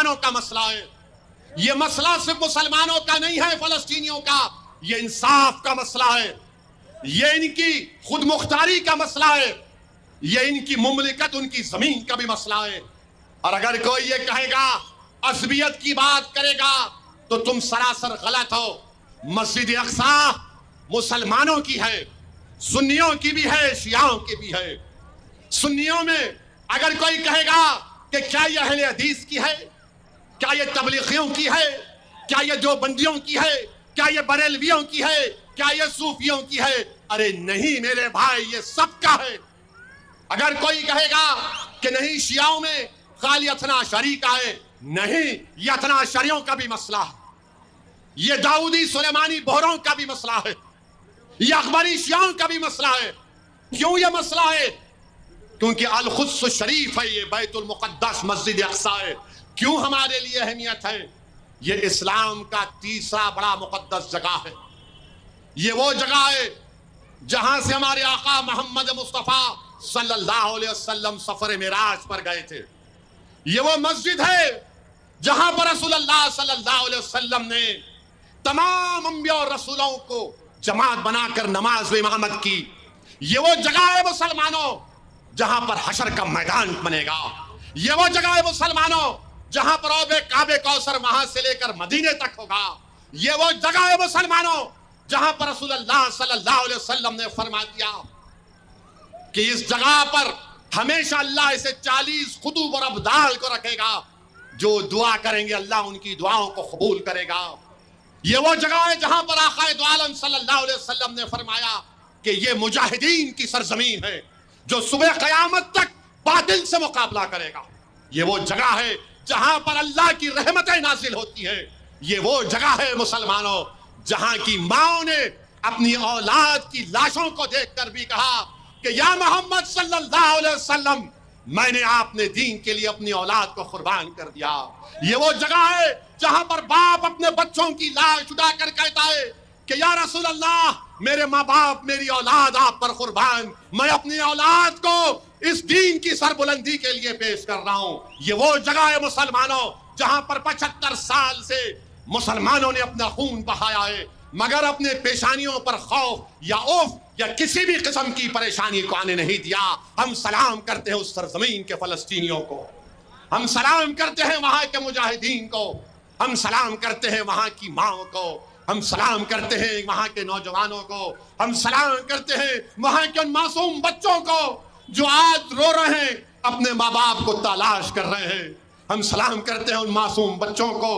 مسلمانوں کا مسئلہ ہے. یہ مسئلہ صرف مسلمانوں کا نہیں ہے فلسطینیوں کا, یہ انصاف کا مسئلہ ہے, یہ ان کی خود مختاری کا مسئلہ ہے, یہ ان کی مملکت ان کی زمین کا بھی مسئلہ ہے. اور اگر کوئی یہ کہے گا عصبیت کی بات کرے گا تو تم سراسر غلط ہو. مسجد اقصی مسلمانوں کی ہے, سنیوں کی بھی ہے, شیعوں کی بھی ہے. سنیوں میں اگر کوئی کہے گا کہ کیا یہ اہل حدیث کی ہے, کیا یہ تبلیغیوں کی ہے, کیا یہ دیوبندیوں کی ہے, کیا یہ بریلویوں کی ہے, کیا یہ صوفیوں کی ہے, ارے نہیں میرے بھائی, یہ سب کا ہے. اگر کوئی کہے گا کہ نہیں شیعوں میں خالی اثنا عشری کا ہے, نہیں, یہ اثنا عشریوں کا بھی مسئلہ ہے, یہ داؤدی سلیمانی بہروں کا بھی مسئلہ ہے, یہ اکبری شیعوں کا بھی مسئلہ ہے. کیوں یہ مسئلہ ہے؟ کیونکہ القدس شریف ہے, یہ بیت المقدس مسجد اقصی ہے. کیوں ہمارے لیے اہمیت ہے؟ یہ اسلام کا تیسرا بڑا مقدس جگہ ہے. یہ وہ جگہ ہے جہاں سے ہمارے آقا محمد مصطفیٰ صلی اللہ علیہ وسلم سفر معراج پر گئے تھے. یہ وہ مسجد ہے جہاں پر رسول اللہ صلی اللہ علیہ وسلم نے تمام انبیاء اور رسولوں کو جماعت بنا کر نماز و امامت کی. یہ وہ جگہ ہے مسلمانوں جہاں پر حشر کا میدان بنے گا. یہ وہ جگہ ہے مسلمانوں جہاں پر آب کعبے کوثر وہاں سے لے کر مدینے تک ہوگا. یہ وہ جگہ ہے مسلمانوں جہاں پر رسول اللہ صلی اللہ علیہ وسلم نے فرما دیا کہ اس جگہ پر ہمیشہ اللہ اسے 40 قطب اور ابدال کو رکھے گا, جو دعا کریں گے اللہ ان کی دعاؤں کو قبول کرے گا. یہ وہ جگہ ہے جہاں پر آقا دو عالم صلی اللہ علیہ وسلم نے فرمایا کہ یہ مجاہدین کی سرزمین ہے جو صبح قیامت تک باطل سے مقابلہ کرے گا. یہ وہ جگہ ہے جہاں پر اللہ کی رحمتیں نازل ہوتی ہے. یہ وہ جگہ ہے مسلمانوں جہاں کی ماں نے اپنی اولاد کی لاشوں کو دیکھ کر بھی کہا کہ یا محمد صلی اللہ علیہ وسلم, میں نے آپ نے دین کے لیے اپنی اولاد کو قربان کر دیا. یہ وہ جگہ ہے جہاں پر باپ اپنے بچوں کی لاش اٹھا کر کہتا ہے کہ یا رسول اللہ, میرے ماں باپ میری اولاد آپ پر قربان, میں اپنی اولاد کو اس دین کی سربلندی کے لیے پیش کر رہا ہوں. یہ وہ جگہ ہے مسلمانوں جہاں پر 75 سال سے مسلمانوں نے اپنا خون بہایا ہے, مگر اپنے پیشانیوں پر خوف یا اوف یا کسی بھی قسم کی پریشانی کو آنے نہیں دیا. ہم سلام کرتے ہیں اس سرزمین کے فلسطینیوں کو, ہم سلام کرتے ہیں وہاں کے مجاہدین کو, ہم سلام کرتے ہیں وہاں کی ماں کو, ہم سلام کرتے ہیں وہاں کے نوجوانوں کو, ہم سلام کرتے ہیں وہاں کے ان معصوم بچوں کو جو آج رو رہے ہیں, اپنے ماں باپ کو تلاش کر رہے ہیں. ہم سلام کرتے ہیں ان معصوم بچوں کو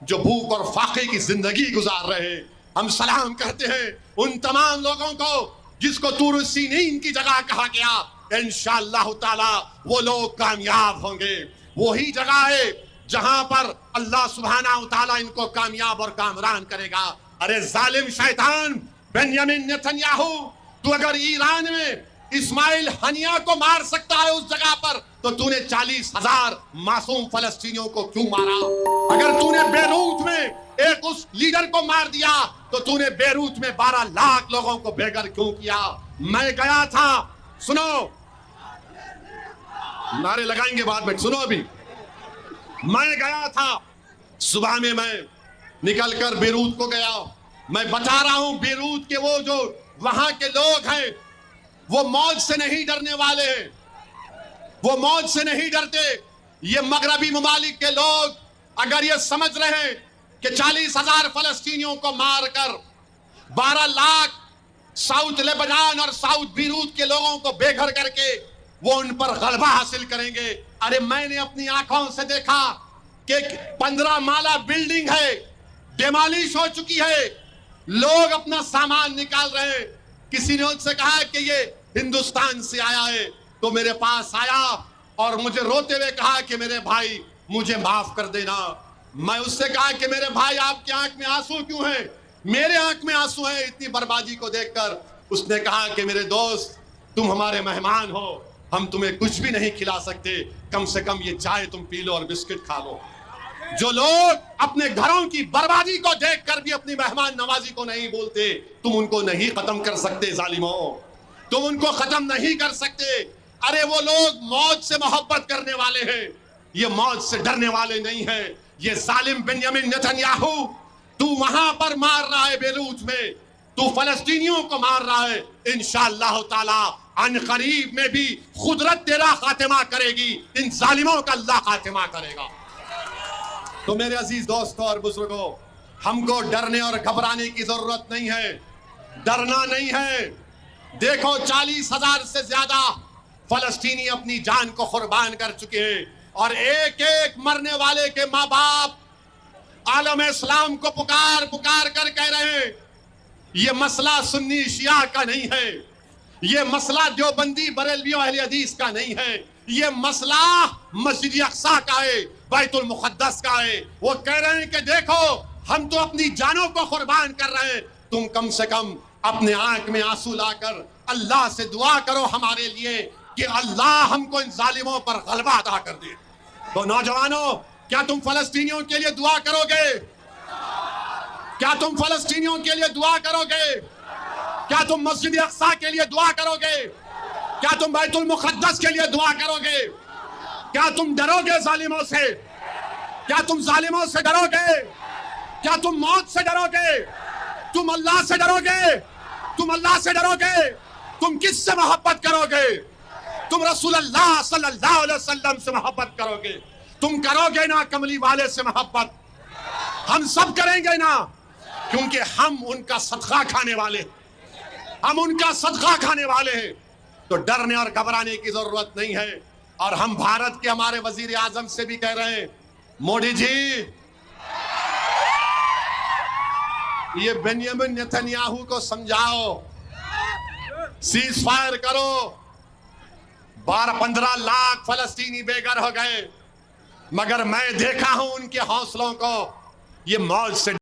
جو بھوک اور فاقے کی زندگی گزار رہے ہیں. ہم سلام کرتے ہیں ان تمام لوگوں کو جس کو طور سینین کی جگہ کہا گیا. انشاءاللہ تعالی وہ لوگ کامیاب ہوں گے. وہی جگہ ہے جہاں پر اللہ سبحانہ و تعالیٰ ان کو کامیاب اور کامران کرے گا. ارے ظالم شیطان بنیامین نتنیاہو, تو اگر ایران میں اسماعیل ہنیہ کو مار سکتا ہے اس جگہ پر, تو تو نے 40,000 معصوم فلسطینیوں کو کیوں مارا؟ اگر تو نے بیروت میں ایک اس لیڈر کو مار دیا تو تو نے بیروت میں 12 لاکھ لوگوں کو بے گھر کیوں کیا؟ میں گیا تھا, سنو, نعرے لگائیں گے بعد میں, سنو ابھی. میں گیا تھا صبح میں نکل کر بیروت کو گیا. میں بتا رہا ہوں بیروت کے وہ جو وہاں کے لوگ ہیں وہ موت سے نہیں ڈرنے والے ہیں, وہ موت سے نہیں ڈرتے. یہ مغربی ممالک کے لوگ اگر یہ سمجھ رہے ہیں کہ 40,000 فلسطینیوں کو مار کر 12 لاکھ ساؤتھ لیبنان اور ساؤتھ بیروت کے لوگوں کو بے گھر کر کے وہ ان پر غلبہ حاصل کریں گے. ارے میں نے اپنی آنکھوں سے دیکھا کہ 15 مالہ بلڈنگ ہے, ڈیمالش ہو چکی ہے, لوگ اپنا سامان نکال رہے ہیں. کسی نے ان سے کہا کہ یہ ہندوستان سے آیا ہے, تو میرے پاس آیا اور مجھے روتے ہوئے کہا کہ میرے بھائی مجھے معاف کر دینا. میں اس سے کہا کہ میرے بھائی آپ کی آنکھ میں آنسو کیوں ہیں؟ میرے آنکھ میں آنسو ہیں اتنی بربادی کو دیکھ کر. اس نے کہا کہ میرے دوست تم ہمارے مہمان ہو, ہم تمہیں کچھ بھی نہیں کھلا سکتے, کم سے کم یہ چائے تم پی لو اور بسکٹ کھا لو. جو لوگ اپنے گھروں کی بربادی کو دیکھ کر بھی اپنی مہمان نوازی کو نہیں بولتے, تم ان کو نہیں ختم کر سکتے ظالموں, تم ان کو ختم نہیں کر سکتے. ارے وہ لوگ موت سے محبت کرنے والے ہیں, یہ موت سے ڈرنے والے نہیں ہیں. یہ ظالم بنیامین نیتنیاہو تو وہاں پر مار رہا ہے بیروت میں, تو فلسطینیوں کو مار رہا ہے. انشاءاللہ تعالی ان قریب میں بھی قدرت تیرا خاتمہ کرے گی, ان ظالموں کا اللہ خاتمہ کرے گا. تو میرے عزیز دوستوں اور بزرگوں, ہم کو ڈرنے اور گھبرانے کی ضرورت نہیں ہے, ڈرنا نہیں ہے. دیکھو 40,000 سے زیادہ فلسطینی اپنی جان کو قربان کر چکے ہیں, اور ایک ایک مرنے والے کے ماں باپ عالم اسلام کو پکار پکار کر کہہ رہے ہیں یہ مسئلہ سنی شیعہ کا نہیں ہے, یہ مسئلہ دیوبندی بریلویوں اہل حدیث کا نہیں ہے, یہ مسئلہ مسجد اقصی کا ہے, بیت المقدس کا ہے. وہ کہہ رہے ہیں کہ دیکھو ہم تو اپنی جانوں کو قربان کر رہے ہیں, تم کم سے کم اپنے آنکھ میں آنسو لا کر اللہ سے دعا کرو ہمارے لیے کہ اللہ ہم کو ان ظالموں پر غلبہ عطا کر دے. تو نوجوانوں, کیا تم فلسطینیوں کے لیے دعا کرو گے؟ کیا تم فلسطینیوں کے لیے دعا کرو گے؟ کیا تم مسجد اقصی کے لیے دعا کرو گے؟ کیا تم بیت المقدس کے لیے دعا کرو گے؟ کیا تم ڈرو گے ظالموں سے؟ کیا تم ظالموں سے ڈرو گے؟ کیا تم موت سے ڈرو گے؟ تم اللہ سے ڈرو گے؟ تم اللہ سے ڈرو گے؟ تم کس سے محبت کرو گے؟ تم رسول اللہ صلی اللہ علیہ وسلم سے محبت کرو گے. تم کرو گے نا کملی والے سے محبت؟ ہم سب کریں گے نا, کیونکہ ہم ان کا صدقہ کھانے والے ہیں, ہم ان کا صدقہ کھانے والے ہیں. تو ڈرنے اور گھبرانے کی ضرورت نہیں ہے. اور ہم بھارت کے ہمارے وزیر اعظم سے بھی کہہ رہے ہیں, مودی جی یہ بنیامین نیتنیاہو کو سمجھاؤ, سیز فائر کرو. 12-15 لاکھ فلسطینی بے گھر ہو گئے, مگر میں دیکھا ہوں ان کے حوصلوں کو, یہ موت سے